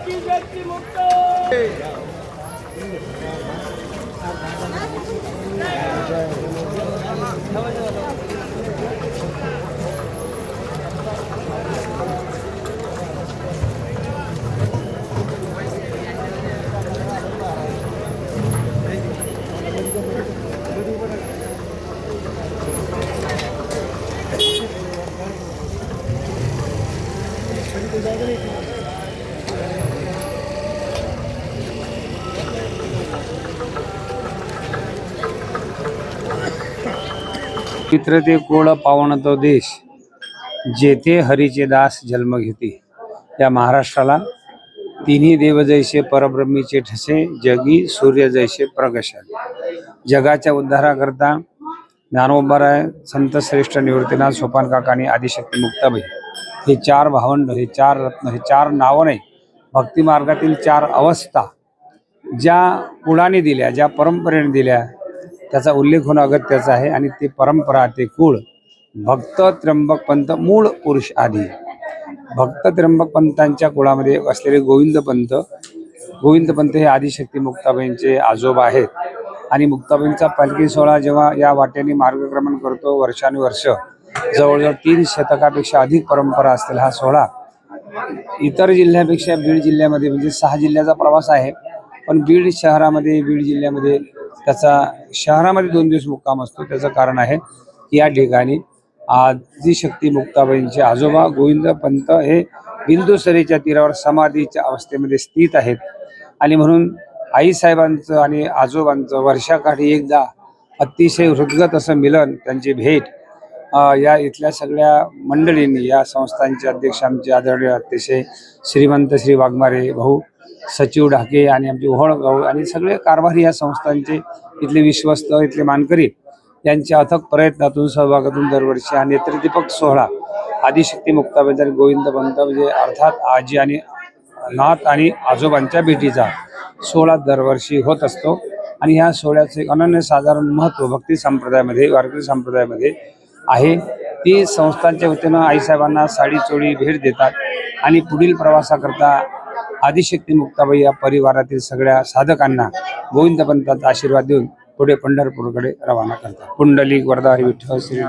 अभिव्यक्ती मुक्त मित्र ते कोळ पावन तो देश, जेथे हरीचे दास जन्म घेते. या महाराष्ट्राला तिन्ही देव जैसे परब्रह्मीचे ठसे, जगी सूर्य जैसे प्रकाशन. जगाच्या उद्धाराकरता ज्ञानोबाराय, संत श्रेष्ठ निवृत्तीनाथ, सोपान काका आणि आदिशक्ती मुक्ताबाई हे चार भावंड, हे चार रत्न, हे चार नावं नाही, भक्ती मार्गातील चार अवस्था ज्या कुळाने दिल्या, ज्या परंपरेने दिल्या, त्याचा उल्लेख होणं अगत्याचं आहे. आणि ते परंपरा, ते कुळ भक्त त्र्यंबक पंत मूळ पुरुष आधी. भक्त त्र्यंबक पंतांच्या कुळामध्ये असलेले गोविंद पंत हे आदिशक्ती मुक्ताबाईंचे आजोबा आहेत. आणि मुक्ताबाईंचा पालखी सोहळा जेव्हा या वाटेने मार्गक्रमण करतो, वर्षानुवर्ष जवळजवळ 3 शतकापेक्षा अधिक परंपरा असलेला हा सोहळा इतर जिल्ह्यापेक्षा बीड जिल्ह्यामध्ये, म्हणजे 6 जिल्ह्याचा प्रवास आहे, पण बीड जिल्ह्यामध्ये त्याचा शहरामध्ये 2 दिवस मुक्काम असतो. त्याचं कारण आहे की या ठिकाणी आदिशक्ती मुक्ताबाईंचे आजोबा गोविंद पंत हे बिंदुसरीच्या तीरावर समाधीच्या अवस्थेमध्ये स्थित आहेत. आणि म्हणून आईसाहेबांचं आणि आजोबांचं वर्षाकाठी एकदा अतिशय हृदगत असं मिलन, त्यांची भेट या इथल्या सगळ्या मंडळींनी, या संस्थांचे अध्यक्ष आमचे आदरणीय अतिशय श्रीमंत श्री वाघमारे भाऊ, सचिव ढाके आणि आमचे ओहळ भाऊ आणि सगळे कारभारी या संस्थांचे, इथले विश्वस्त, इथले मानकरी यांच्या अथक प्रयत्नातून, सहभागातून दरवर्षी हा नेत्रदीपक सोहळा आदिशक्ती मुक्ताबाई आणि गोविंद पंत, म्हणजे अर्थात आजी आणि नाथ आणि आजोबांच्या भेटीचा सोहळा दरवर्षी होत असतो. आणि ह्या सोहळ्याचे एक अनन्यसाधारण महत्त्व भक्ती संप्रदायामध्ये, वारकरी संप्रदायामध्ये आहे. ती संस्थांच्या वतीनं आईसाहेबांना साडी चोळी भेट देतात आणि पुढील प्रवासाकरता आदिशक्ती मुक्ताबाई या परिवारातील सगळ्या साधकांना गोविंद पंतांचा आशीर्वाद देऊन पुढे पंढरपूरकडे रवाना करतात. पुंडलिक वरदा हरी विठ्ठल श्री